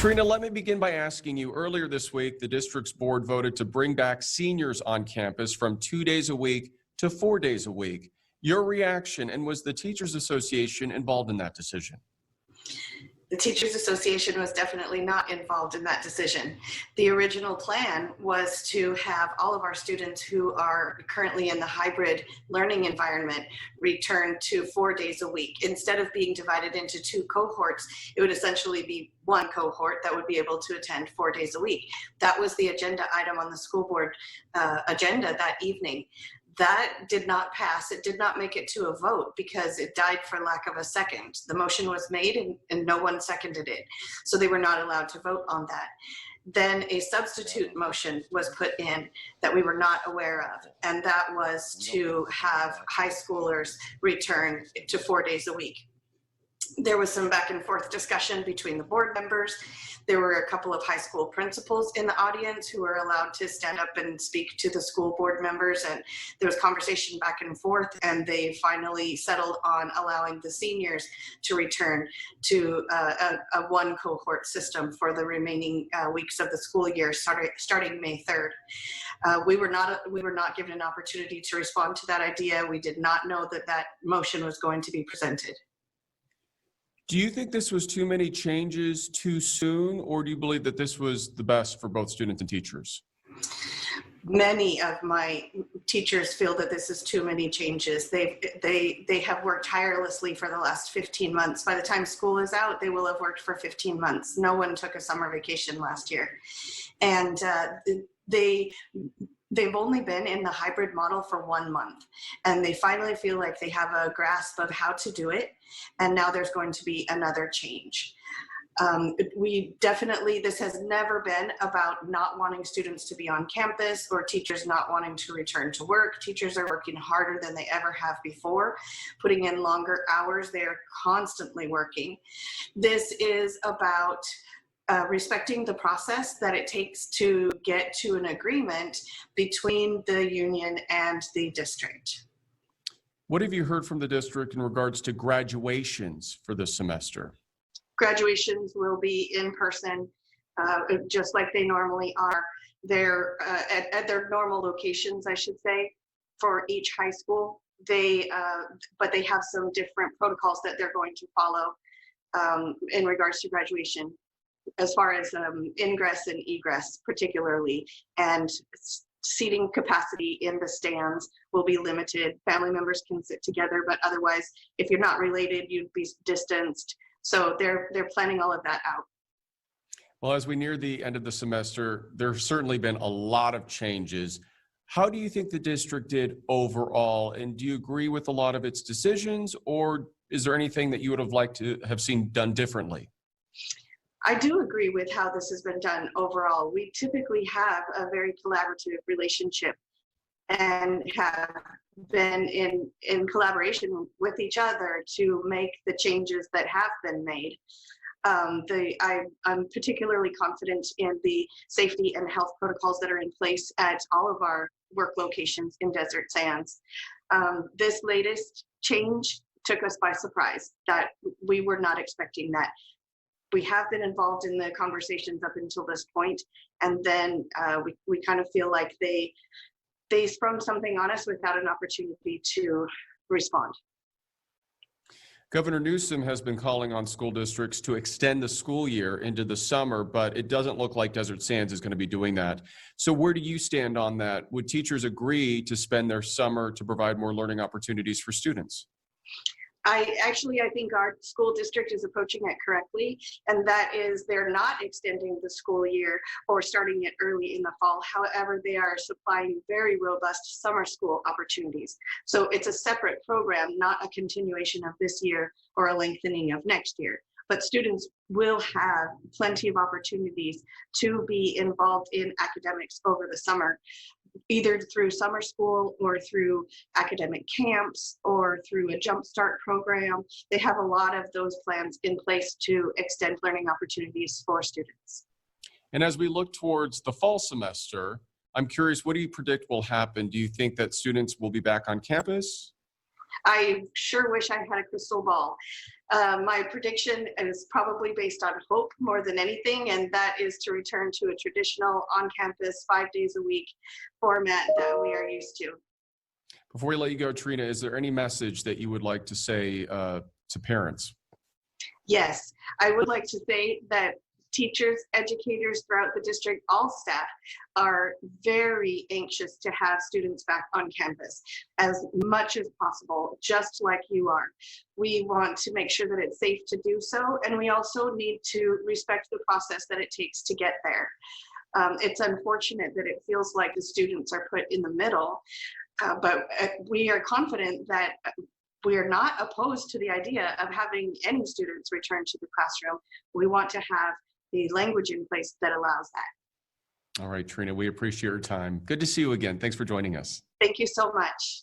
Trina, let me begin by asking you, earlier this week, the district's board voted to bring back seniors on campus from 2 days a week to 4 days a week. Your reaction, and was the Teachers Association involved in that decision? The Teachers Association was definitely not involved in that decision. The original plan was to have all of our students who are currently in the hybrid learning environment return to 4 days a week. Instead of being divided into two cohorts, it would essentially be one cohort that would be able to attend 4 days a week. That was the agenda item on the school board agenda that evening. That did not pass. It did not make it to a vote because it died for lack of a second. The motion was made and no one seconded it. So they were not allowed to vote on that. Then a substitute motion was put in that we were not aware of, and that was to have high schoolers return to 4 days a week. There was some back and forth discussion between the board members. There were a couple of high school principals in the audience who were allowed to stand up and speak to the school board members, and there was conversation back and forth, and they finally settled on allowing the seniors to return to a one cohort system for the remaining weeks of the school year starting May 3rd. We were not given an opportunity to respond to that idea. We did not know that that motion was going to be presented. Do you think this was too many changes too soon, or do you believe that this was the best for both students and teachers? Many of my teachers feel that this is too many changes. They have worked tirelessly for the last 15 months. By the time school is out, they will have worked for 15 months. No one took a summer vacation last year. And they've only been in the hybrid model for 1 month, and they finally feel like they have a grasp of how to do it. And now there's going to be another change. This has never been about not wanting students to be on campus or teachers not wanting to return to work. Teachers are working harder than they ever have before, putting in longer hours. They are constantly working. This is about respecting the process that it takes to get to an agreement between the union and the district. What have you heard from the district in regards to graduations for this semester? Graduations will be in person, just like they normally are. They're at their normal locations, I should say, for each high school. But they have some different protocols that they're going to follow in regards to graduation, as far as ingress and egress particularly, and seating capacity in the stands will be limited. Family members can sit together, but otherwise, if you're not related, you'd be distanced. So they're planning all of that out. Well, as we near the end of the semester, there's certainly been a lot of changes. How do you think the district did overall? And do you agree with a lot of its decisions, or is there anything that you would have liked to have seen done differently? I do agree with how this has been done overall. We typically have a very collaborative relationship and have been in collaboration with each other to make the changes that have been made. I'm particularly confident in the safety and health protocols that are in place at all of our work locations in Desert Sands. This latest change took us by surprise, that we were not expecting that. We have been involved in the conversations up until this point, and then we kind of feel like they sprung something on us without an opportunity to respond. Governor Newsom has been calling on school districts to extend the school year into the summer, but it doesn't look like Desert Sands is going to be doing that. So where do you stand on that? Would teachers agree to spend their summer to provide more learning opportunities for students? I think our school district is approaching it correctly, and that is they're not extending the school year or starting it early in the fall. However, they are supplying very robust summer school opportunities. So it's a separate program, not a continuation of this year or a lengthening of next year. But students will have plenty of opportunities to be involved in academics over the summer, either through summer school or through academic camps or through a Jumpstart program. They have a lot of those plans in place to extend learning opportunities for students. And as we look towards the fall semester, I'm curious, what do you predict will happen? Do you think that students will be back on campus? I sure wish I had a crystal ball. My prediction is probably based on hope more than anything, and that is to return to a traditional on-campus 5 days a week format that we are used to. Before we let you go, Trina, is there any message that you would like to say to parents? Yes, I would like to say that teachers, educators throughout the district, all staff are very anxious to have students back on campus as much as possible, just like you are. We want to make sure that it's safe to do so, and we also need to respect the process that it takes to get there. It's unfortunate that it feels like the students are put in the middle, but we are confident that we are not opposed to the idea of having any students return to the classroom. We want to have the language in place that allows that. All right, Trina, we appreciate your time. Good to see you again. Thanks for joining us. Thank you so much.